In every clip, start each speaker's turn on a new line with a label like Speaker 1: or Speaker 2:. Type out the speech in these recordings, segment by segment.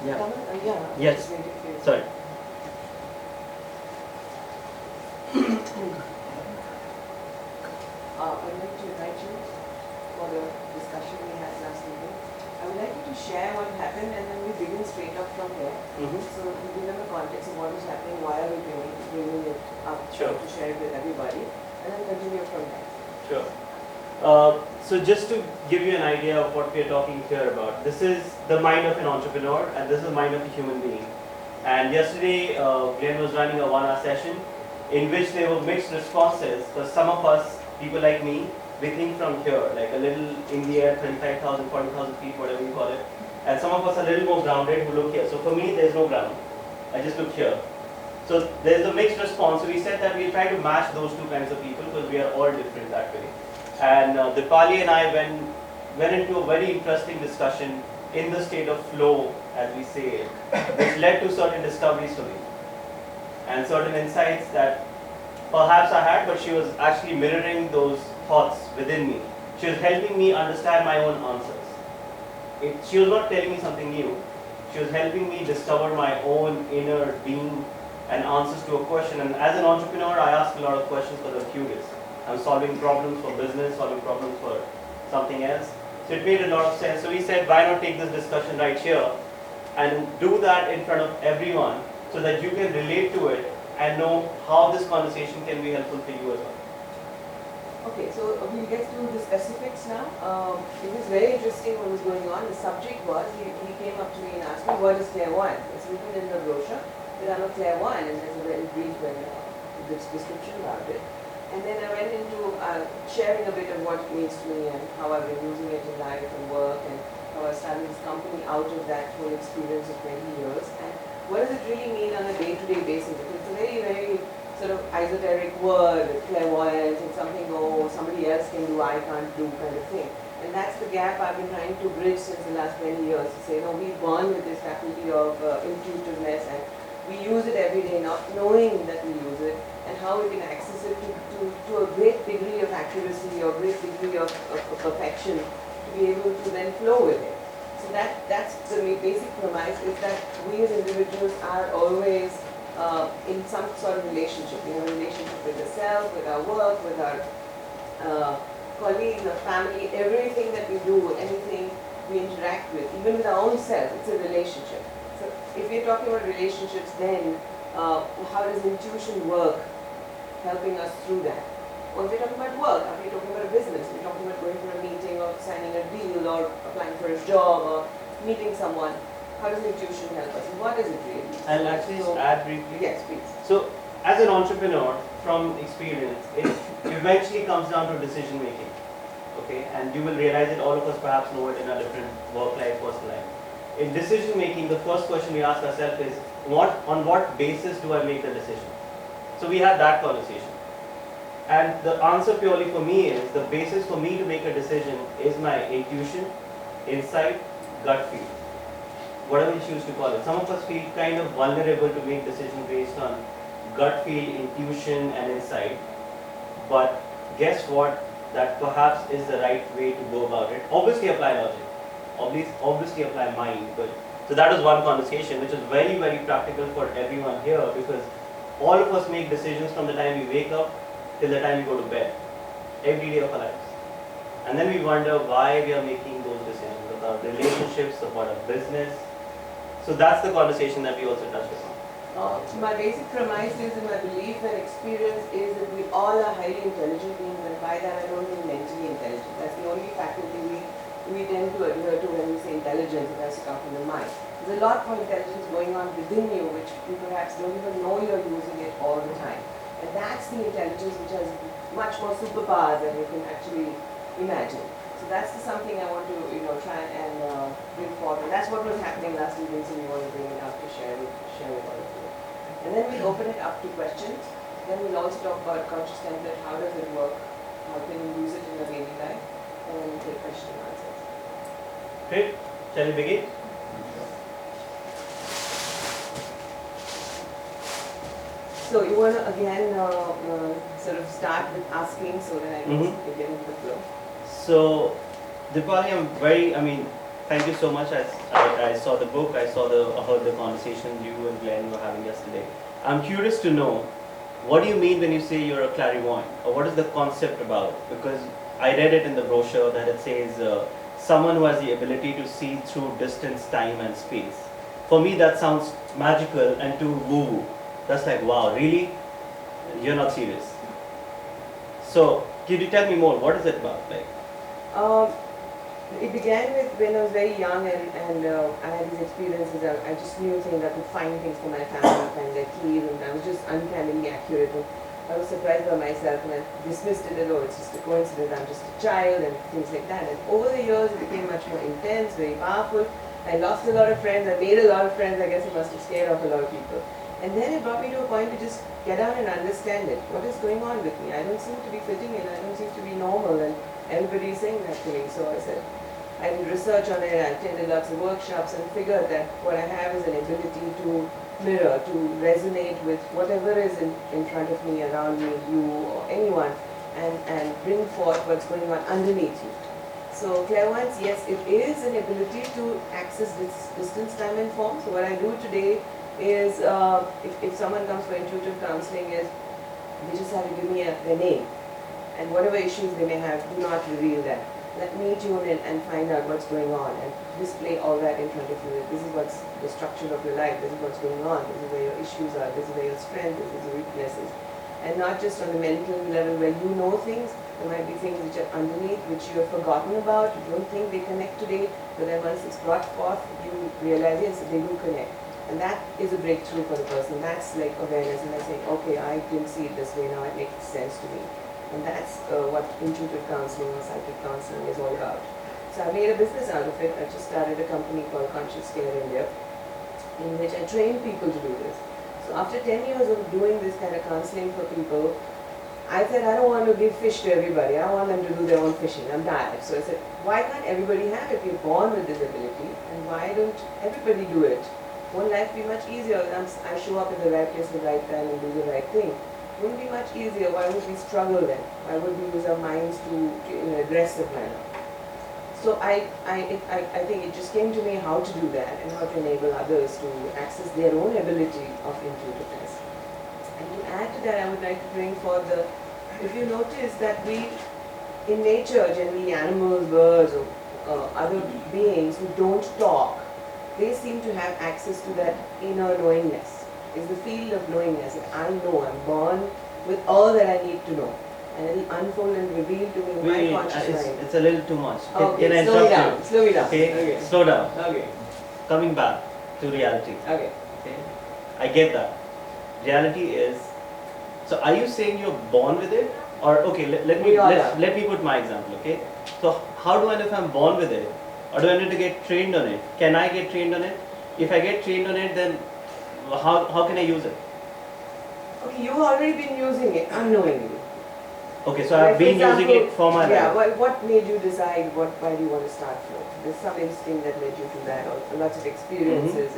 Speaker 1: Yeah.
Speaker 2: Yeah.
Speaker 1: Yes. Sorry.
Speaker 2: I'd like to invite you for the discussion we had last evening. I would like you to share what happened and then we begin straight up from there. So we give them a context of what is happening, why are we bringing it up to share it with everybody, and then continue from there.
Speaker 1: Sure. So just to give you an idea of what we are talking here about, this is the mind of an entrepreneur and this is the mind of a human being. And yesterday, Glenn was running a 1-hour session in which there were mixed responses. For some of us, people like me, we think from here, like a little in the air, 35,000, 40,000 feet, whatever you call it. And some of us are a little more grounded who look here. So for me, there's no ground. I just look here. So there's a mixed response. So we said that we'll try to match those two kinds of people because we are all different that way. And Dipalle and I went into a very interesting discussion in the state of flow, as we say it, which led to certain discoveries for me and certain insights that perhaps I had, but she was actually mirroring those thoughts within me. She was helping me understand my own answers. She was not telling me something new. She was helping me discover my own inner being and answers to a question. And as an entrepreneur, I ask a lot of questions because I'm curious. I'm solving problems for business, solving problems for something else. So it made a lot of sense. So we said, why not take this discussion right here and do that in front of everyone so that you can relate to it and know how this conversation can be helpful for you as well.
Speaker 2: Okay, so we'll get to the specifics now. It was very interesting what was going on. The subject was, he came up to me and asked me, what is clairvoyance? It's written in the brochure that I'm a clairvoyant, and there's a very brief description about it. And then I went into sharing a bit of what it means to me and how I've been using it in life and work and how I started this company out of that whole experience of 20 years. And what does it really mean on a day-to-day basis? Because it's a very, very sort of esoteric word, clairvoyance, and something, oh, somebody else can do, I can't do kind of thing. And that's the gap I've been trying to bridge since the last 20 years to say, no, we're born with this faculty of intuitiveness and we use it every day, not knowing that we use it, and how we can access it to a great degree of accuracy or great degree of perfection to be able to then flow with it. So that's the basic premise, is that we as individuals are always in some sort of relationship. We have a relationship with the self, with our work, with our colleagues, our family, everything that we do, anything we interact with, even with our own self, it's a relationship. So if we're talking about relationships, then how does intuition work helping us through that? Or if we're talking about work, if we're talking about a business, we're talking about going for a meeting or signing a deal or applying for a job or meeting someone, how does intuition help us? And what is it really?
Speaker 1: I'll actually add briefly.
Speaker 2: Yes, please.
Speaker 1: So as an entrepreneur, from experience, it eventually comes down to decision making. Okay, and you will realize it, all of us perhaps know it in our different work life, personal life. In decision making, the first question we ask ourselves is, on what basis do I make the decision? So we have that conversation. And the answer purely for me is, the basis for me to make a decision is my intuition, insight, gut feel. Whatever you choose to call it. Some of us feel kind of vulnerable to make decisions based on gut feel, intuition and insight. But guess what? That perhaps is the right way to go about it. Obviously apply logic. Obviously apply mind. But so that was one conversation which is very, very practical for everyone here, because all of us make decisions from the time we wake up till the time we go to bed, every day of our lives. And then we wonder why we are making those decisions about relationships, about our business. So that's the conversation that we also touched upon.
Speaker 2: My basic premise is, and my belief and experience is, that we all are highly intelligent beings, and by that I don't mean mentally intelligent. That's the only faculty we tend to adhere to when we say intelligence. It has to come from the mind. There's a lot more intelligence going on within you, which you perhaps don't even know you're using it all the time. And that's the intelligence which has much more superpowers than you can actually imagine. So that's something I want to try and bring forward. And that's what was happening last evening, so we want to bring it up to share with all of you. And then we'll open it up to questions. Then we'll also talk about conscious template, how does it work, how can you use it in your daily life, and then we'll take question and answers.
Speaker 1: Great. Shall we begin?
Speaker 2: So you want to again sort of start with asking so that I can get into the flow.
Speaker 1: So, Dipalle, Thank you so much. I saw the book, I heard the conversation you and Glenn were having yesterday. I'm curious to know, what do you mean when you say you're a clairvoyant? Or what is the concept about? Because I read it in the brochure that it says someone who has the ability to see through distance, time and space. For me that sounds magical and too woo-woo. That's like, wow, really? You're not serious. So, could you tell me more? What is it about? Like,
Speaker 2: Um, it began with when I was very young and I had these experiences. I just knew things. I could find things for my family, find their keys, and I was just uncannily accurate. And I was surprised by myself and I dismissed it as, oh, it's just a coincidence, I'm just a child and things like that. And over the years it became much more intense, very powerful. I lost a lot of friends, I made a lot of friends. I guess it must have scared off a lot of people. And then it brought me to a point to just get down and understand it. What is going on with me? I don't seem to be fitting in, I don't seem to be normal, and everybody is saying that to me. So I said, I did research on it, I attended lots of workshops and figured that what I have is an ability to mirror, to resonate with whatever is in front of me, around me, you or anyone, and bring forth what's going on underneath you. So clairvoyance, yes, it is an ability to access this distance, time and form. So what I do today is, if someone comes for intuitive counseling, is they just have to give me their name. And whatever issues they may have, do not reveal that. Let me tune in and find out what's going on and display all that in front of you. This is what's the structure of your life, this is what's going on, this is where your issues are, this is where your strength is, this is your weaknesses. And not just on the mental level where you know things, there might be things which are underneath, which you have forgotten about, you don't think they connect today, but then once it's brought forth, you realize, yes, they do connect. And that is a breakthrough for the person. That's like awareness, and I say, okay, I didn't see it this way, now it makes sense to me. And that's what intuitive counseling or psychic counseling is all about. So I made a business out of it. I just started a company called Conscious Care India, in which I train people to do this. So after 10 years of doing this kind of counseling for people, I said, I don't want to give fish to everybody. I don't want them to do their own fishing. I'm tired. So I said, why can't everybody have it? We're born with this ability, and why don't everybody do it? Won't life be much easier once I show up at the right place at the right time and do the right thing? Wouldn't be much easier. Why would we struggle then? Why would we use our minds in an aggressive manner? So I think it just came to me how to do that and how to enable others to access their own ability of intuitiveness. And to add to that, I would like to bring forth if you notice that we, in nature, generally animals, birds, or other beings who don't talk, they seem to have access to that inner knowingness. Is the field of knowingness that I know, I'm born with all that I need to know. And it will unfold and reveal to me my conscious mind.
Speaker 1: It's a little too much.
Speaker 2: Okay,
Speaker 1: can I
Speaker 2: slow me
Speaker 1: interrupt
Speaker 2: down.
Speaker 1: you?
Speaker 2: Slow me down.
Speaker 1: Okay, slow down.
Speaker 2: Okay.
Speaker 1: Coming back to reality.
Speaker 2: Okay.
Speaker 1: Okay, I get that. Reality is. So, are you saying you're born with it, or okay? Let me put my example. Okay, so how do I know if I'm born with it, or do I need to get trained on it? Can I get trained on it? If I get trained on it, then how can I use it?
Speaker 2: Okay, you've already been using it unknowingly.
Speaker 1: Okay, so I've been using it for my life.
Speaker 2: Yeah, what made you decide why do you want to start for? There's some instinct that led you to that, or lots of experiences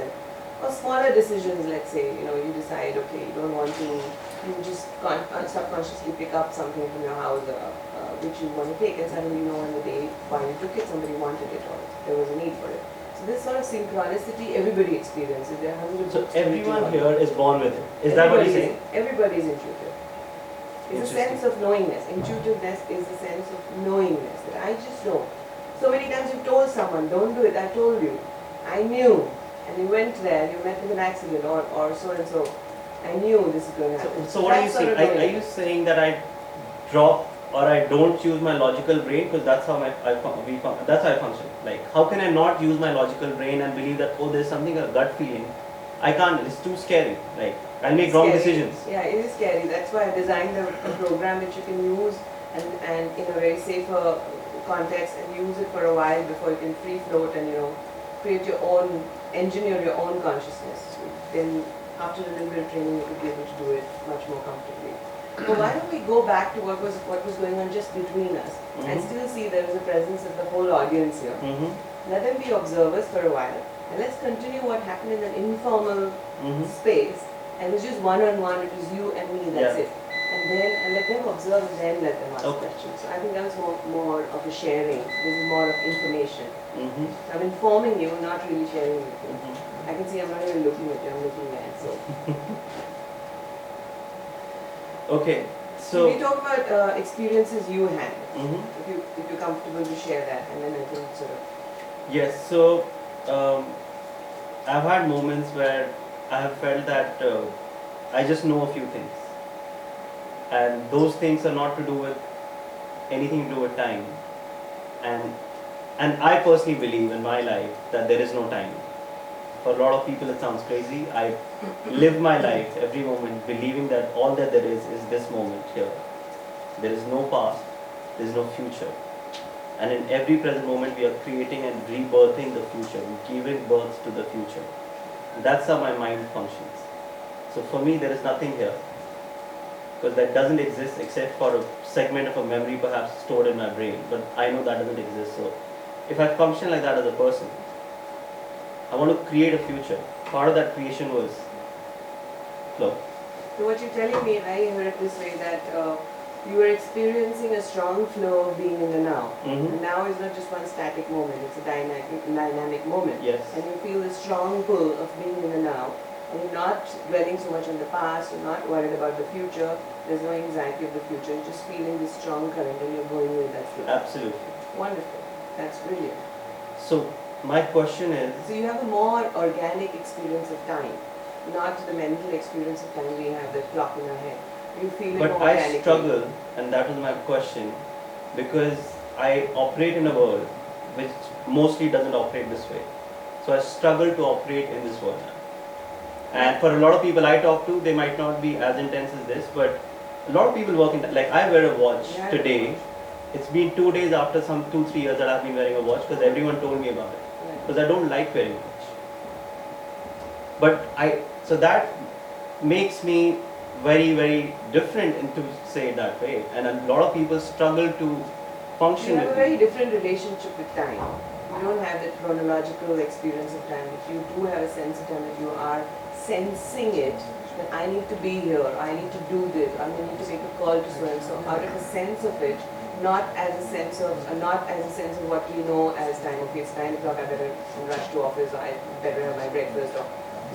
Speaker 2: or smaller decisions, let's say, you decide, okay, you don't want to, you just subconsciously pick up something from your house which you want to take, and suddenly on the day while you took it, somebody wanted it or there was a need for it. So this sort of synchronicity everybody experiences. There are hundreds of
Speaker 1: everyone here is born with it. Is that what you're saying?
Speaker 2: Everybody is intuitive. It's a sense of knowingness. Intuitiveness is a sense of knowingness that I just know. So many times you've told someone, don't do it, I told you. I knew. And you went there, you met with an accident or so and so. I knew this is going to happen.
Speaker 1: So what are you saying? Are you saying that I drop or I don't use my logical brain, because that's how that's how I function. Like, how can I not use my logical brain and believe that, oh, there's something, a gut feeling? I can't. It's too scary. Like, I'll make wrong decisions.
Speaker 2: Yeah, it is scary. That's why I designed a program that you can use and in a very safer context and use it for a while before you can free float and create your own, engineer your own consciousness. Then after a little bit of training, you could be able to do it much more comfortably. So why don't we go back to what was going on just between us and still see there is a presence of the whole audience here. Let them be observers for a while, and let's continue what happened in an informal space, and it was just one-on-one, it was you and me, that's it. and then let them observe and then let them ask
Speaker 1: Okay.
Speaker 2: questions. So I think that was more of a sharing. This is more of information.
Speaker 1: Mm-hmm.
Speaker 2: I'm informing you, not really sharing with you.
Speaker 1: Mm-hmm.
Speaker 2: I can see I'm not even looking at you, I'm looking there. So
Speaker 1: Okay.
Speaker 2: so we
Speaker 1: So.
Speaker 2: talk about experiences you had.
Speaker 1: Mm-hmm.
Speaker 2: If you're comfortable to share that, and then I can sort of.
Speaker 1: Yes. So I've had moments where I have felt that I just know a few things, and those things are not to do with anything to do with time, and I personally believe in my life that there is no time. For a lot of people it sounds crazy. I live my life every moment believing that all that there is this moment here. There is no past, there is no future. And in every present moment we are creating and rebirthing the future, giving birth to the future. That's how my mind functions. So for me there is nothing here, because that doesn't exist except for a segment of a memory perhaps stored in my brain, but I know that doesn't exist. So if I function like that as a person, I want to create a future. Part of that creation was flow.
Speaker 2: So what you're telling me, I heard it this way, that you were experiencing a strong flow of being in the now.
Speaker 1: Mm-hmm.
Speaker 2: And now is not just one static moment, it's a dynamic moment.
Speaker 1: Yes.
Speaker 2: And you feel a strong pull of being in the now. And you're not dwelling so much on the past, you're not worried about the future, there's no anxiety of the future, you're just feeling this strong current and you're going with that flow.
Speaker 1: Absolutely.
Speaker 2: Wonderful. That's brilliant.
Speaker 1: So my question is,
Speaker 2: So you have a more organic experience of time, not the mental experience of time we have, the clock in our head. You feel it
Speaker 1: but
Speaker 2: more
Speaker 1: I
Speaker 2: organically.
Speaker 1: struggle, and that was my question, because I operate in a world which mostly doesn't operate this way. So I struggle to operate in this world. And for a lot of people I talk to, they might not be as intense as this, but a lot of people work in that. Like I wear a watch
Speaker 2: Yeah.
Speaker 1: today. It's been 2 days after some 2-3 years that I've been wearing a watch, because everyone told me about it.
Speaker 2: Right.
Speaker 1: Because I don't like wearing a watch. But so that makes me very, very different, and to say it that way. And a lot of people struggle to function
Speaker 2: You have a
Speaker 1: with
Speaker 2: very
Speaker 1: me.
Speaker 2: different relationship with time. You don't have that chronological experience of time, but you do have a sense of time that you are sensing it, that I need to be here, I need to do this, I need to make a call to so and so, out of a sense of it, not as a sense of what we know as time. Okay, it's 9 o'clock, I better rush to office, or I better have my breakfast, or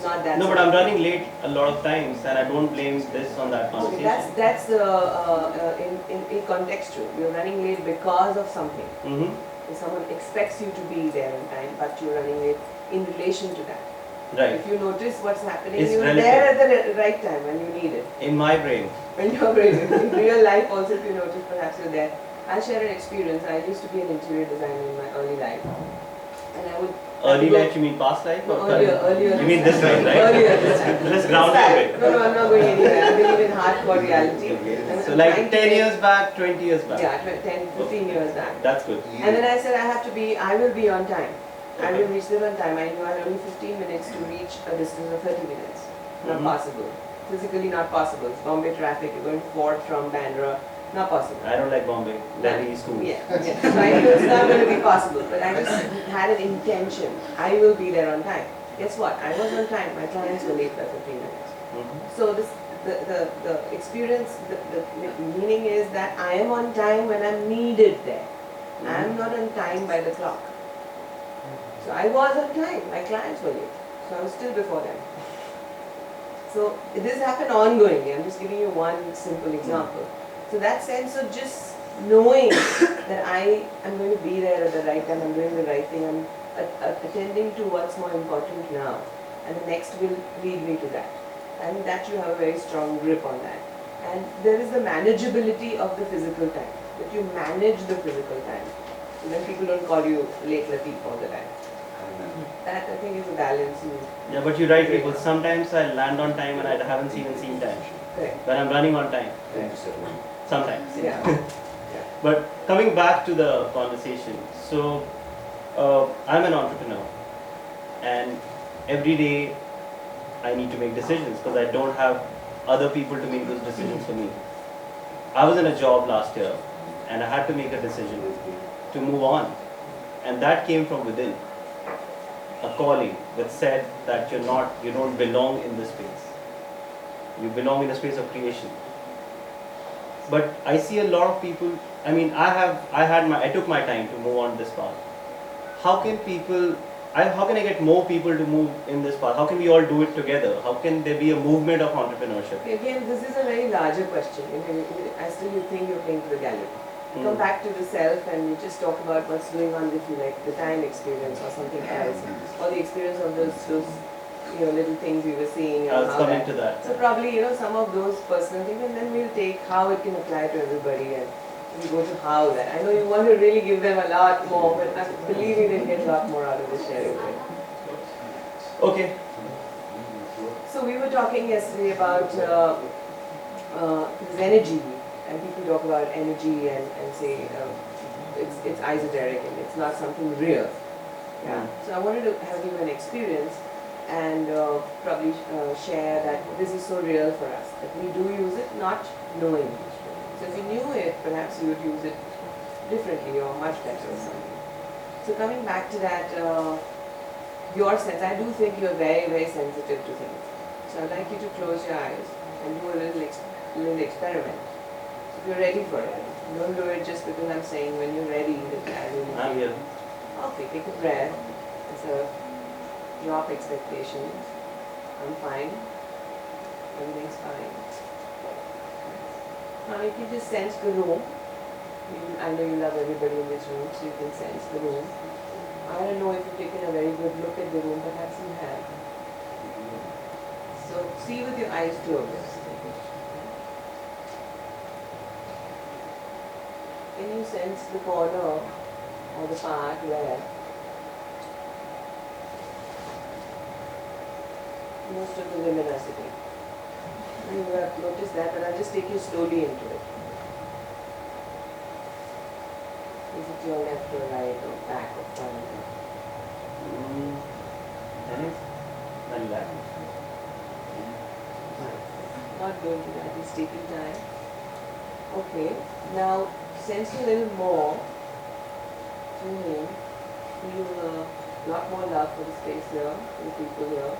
Speaker 2: not that.
Speaker 1: No,
Speaker 2: sort
Speaker 1: but I'm
Speaker 2: of thing.
Speaker 1: running late a lot of times, and I don't blame this on that
Speaker 2: Okay,
Speaker 1: conversation.
Speaker 2: that's in contextual. You're running late because of something.
Speaker 1: Mm-hmm.
Speaker 2: If someone expects you to be there on time, but you're running late in relation to that.
Speaker 1: Right.
Speaker 2: If you notice what's happening,
Speaker 1: It's
Speaker 2: you're
Speaker 1: relative.
Speaker 2: there at the right time when you need it.
Speaker 1: In my brain.
Speaker 2: When you're ready. In real life also, if you notice, perhaps you're there. I'll share an experience. I used to be an interior designer in my early life. And I would...
Speaker 1: Early life, you mean past life?
Speaker 2: No,
Speaker 1: or current?
Speaker 2: earlier.
Speaker 1: You mean this life, right?
Speaker 2: Earlier this time.
Speaker 1: Let's ground you a bit.
Speaker 2: No, I'm not going anywhere. I believe in hardcore reality.
Speaker 1: Okay.
Speaker 2: I'm
Speaker 1: So
Speaker 2: trying
Speaker 1: like
Speaker 2: to
Speaker 1: 10
Speaker 2: make-
Speaker 1: years back, 20 years back.
Speaker 2: Yeah, 10, 15 years back.
Speaker 1: That's good.
Speaker 2: And then I said I will be on time. I
Speaker 1: Okay.
Speaker 2: will reach there on time. I knew I had only 15 minutes to reach a distance of 30 minutes. Not
Speaker 1: Mhm.
Speaker 2: possible. Physically not possible. It's Bombay traffic, you're going forth from Bandra. Not possible.
Speaker 1: I don't like Bombay. Delhi is cool.
Speaker 2: Yeah. So I knew it's not going to be possible. But I just had an intention. I will be there on time. Guess what? I was on time. My clients were late by 15 minutes.
Speaker 1: Mhm.
Speaker 2: So the experience, the meaning is that I am on time when I'm needed there. I am not on time by the clock. So I was on time, my clients were late. So I was still before them. So this happened ongoingly. I'm just giving you one simple example. So that sense of just knowing that I am going to be there at the right time, I'm doing the right thing, I'm attending to what's more important now. And the next will lead me to that. And that you have a very strong grip on that. And there is the manageability of the physical time. That you manage the physical time. And then people don't call you late Latif all the time. That I think is a balance.
Speaker 1: Yeah, but you're right, people. Sometimes I land on time and I haven't even seen time.
Speaker 2: Correct.
Speaker 1: But I'm running on time. Sometimes.
Speaker 2: Yeah.
Speaker 1: But coming back to the conversation, so I'm an entrepreneur, and every day I need to make decisions because I don't have other people to make those decisions for me. I was in a job last year and I had to make a decision to move on, and that came from within. A calling that said that you don't belong in this space. You belong in a space of creation. But I see a lot of people. I mean, I took my time to move on this path. How can people? How can I get more people to move in this path? How can we all do it together? How can there be a movement of entrepreneurship?
Speaker 2: Again, this is a very larger question. I still you think you're playing to the gallery. Come back to the self and you just talk about what's going on with you, like the time experience or something else, or the experience of those little things we were seeing.
Speaker 1: I was coming to that.
Speaker 2: So probably some of those personal things, and then we'll take how it can apply to everybody, and we go to how that. I know you want to really give them a lot more, but I believe you can get a lot more out of the sharing.
Speaker 1: Okay.
Speaker 2: So we were talking yesterday about this energy. And people talk about energy and say it's esoteric and it's not something real. Yeah. So I wanted to have you an experience and probably share that this is so real for us, that we do use it not knowing. So if you knew it, perhaps you would use it differently or much better or something. So coming back to that, your sense, I do think you're very, very sensitive to things. So I'd like you to close your eyes and do a little experiment. If you're ready for it, don't do it just because I'm saying when you're ready that I will.
Speaker 1: I'm here.
Speaker 2: Okay, take a breath. So drop expectations. I'm fine. Everything's fine. Now you can just sense the room. I know you love everybody in this room, so you can sense the room. I don't know if you've taken a very good look at the room, perhaps you have. So see with your eyes closed. Can you sense the corner or the part where most of the women are sitting? You have noticed that, but I'll just take you slowly into it. Is it your left or right or back or front?
Speaker 1: Then left.
Speaker 2: Not going to that, just taking time. Okay, now sense a little more. Feel a lot more love for the space here, for the people here.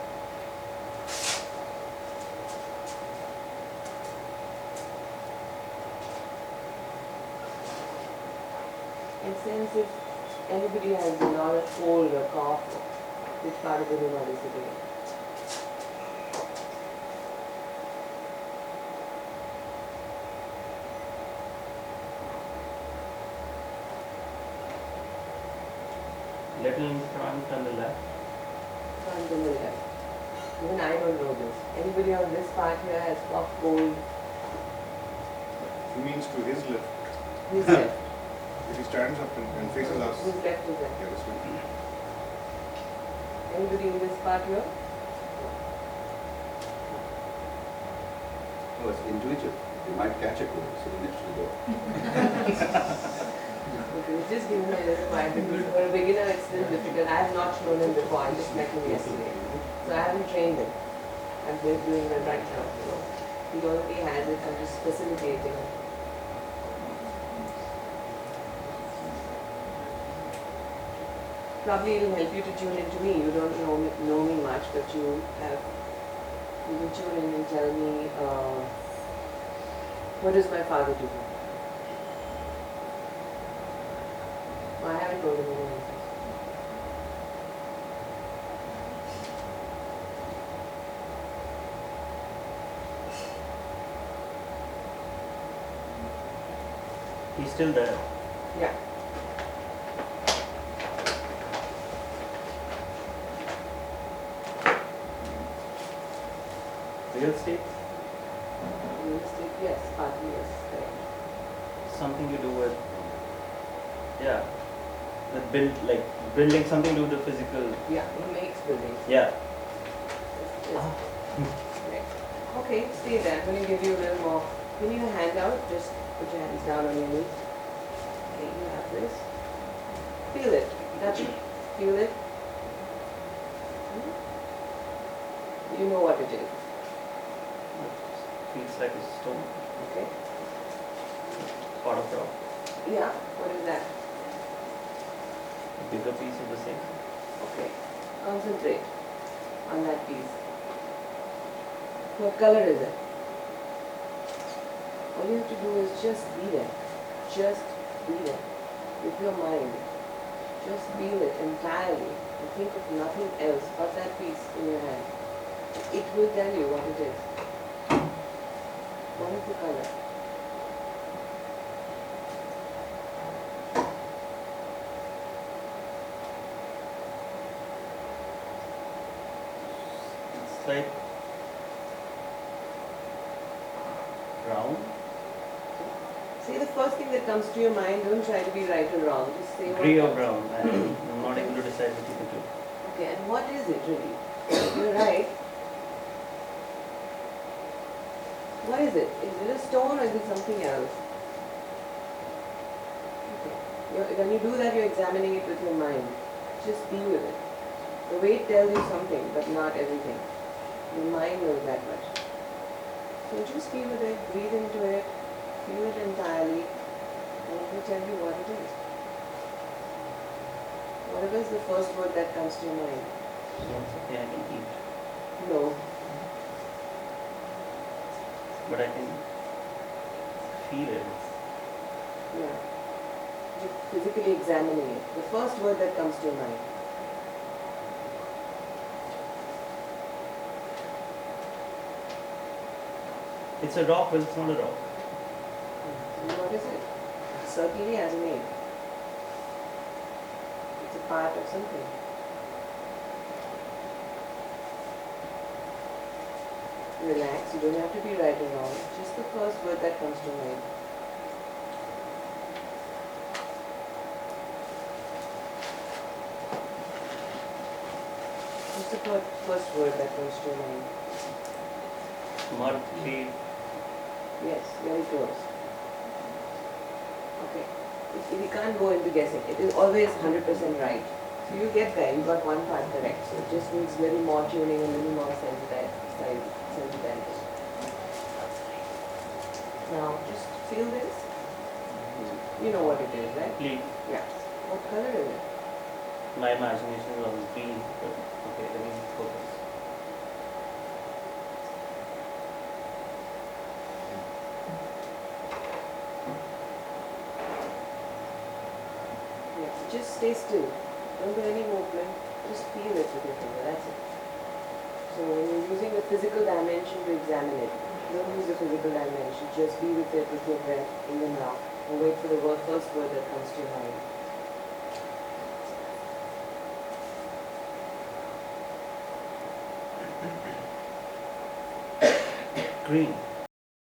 Speaker 2: And sense if anybody has a lot of cold or cough, which part of the room are they sitting in?
Speaker 1: Little in front on the left.
Speaker 2: Front and the left. Even I don't know this. Anybody on this part here has cough, cold?
Speaker 3: He means to his left.
Speaker 2: His left.
Speaker 3: If he stands up and faces us.
Speaker 2: His left is left.
Speaker 3: Yeah, this way.
Speaker 2: Anybody in this part here?
Speaker 4: Oh, it's intuitive. You might catch a cold sitting next to the door.
Speaker 2: Okay, just give me a little quiet because for a beginner it's still difficult. I have not shown him before, I just met him yesterday. So I haven't trained him. I'm just doing it right now. He already has it, I'm just facilitating. Probably it'll help you to tune into me. You don't know me much, but you can tune in and tell me, what does my father do? I haven't told him anything.
Speaker 1: He's still there.
Speaker 2: Yeah.
Speaker 1: Real estate?
Speaker 2: Real estate, yes, partly yes. Correct.
Speaker 1: Something to do with, yeah, with building something to do with the physical.
Speaker 2: Yeah, he makes buildings.
Speaker 1: Yeah.
Speaker 2: Yes. Correct. Okay, stay there. I'm going to give you a little more. You need a handout, just put your hands down on your knees. Okay, you have this. Feel it. Touch it. Feel it. You know what it is.
Speaker 1: Feels like a stone.
Speaker 2: Okay.
Speaker 1: Part of rock.
Speaker 2: Yeah, what is that?
Speaker 1: A bigger piece of the same.
Speaker 2: Okay. Concentrate on that piece. What color is it? All you have to do is just be there. Just be there. With your mind. Just feel it entirely. And think of nothing else but that piece in your hand. It will tell you what it is. What is the color?
Speaker 1: It's like brown.
Speaker 2: Say the first thing that comes to your mind. Don't try to be right or wrong. Just say what
Speaker 1: Grey or
Speaker 2: comes.
Speaker 1: brown. I'm not able to decide between the two.
Speaker 2: Okay, and what is it really? You're right. What is it? Is it a stone or is it something else? Okay. When you do that, you're examining it with your mind. Just be with it. The weight tells you something, but not everything. Your mind knows that much. So just be with it, breathe into it, feel it entirely, and it will tell you what it is. Whatever is the first word that comes to your mind.
Speaker 1: So it's okay, I can eat.
Speaker 2: No.
Speaker 1: But I can feel it.
Speaker 2: Yeah. You're physically examining it. The first word that comes to your mind.
Speaker 1: It's a rock, but it's not a rock.
Speaker 2: And what is it? It certainly has a name. It's a part of something. Relax, you don't have to be right or wrong. Just the first word that comes to mind. Just the first word that comes to your mind.
Speaker 1: Mud, clay.
Speaker 2: Yes, very close. Okay. We can't go into guessing. It is always 100% right. So you get there. You got one part correct. So it just needs a little more tuning, a little more sensitivity. Now just feel this. You know what it is, right?
Speaker 1: Clay.
Speaker 2: Yeah. What color is it?
Speaker 1: My imagination was green, but okay, let me focus.
Speaker 2: Yeah. Just stay still. Don't do any movement. Just feel it with your finger. That's it. So when you're using the physical dimension to examine it, don't use the physical dimension. Just be with it with your breath in and out. And wait for the first word that comes to your mind.
Speaker 1: Green.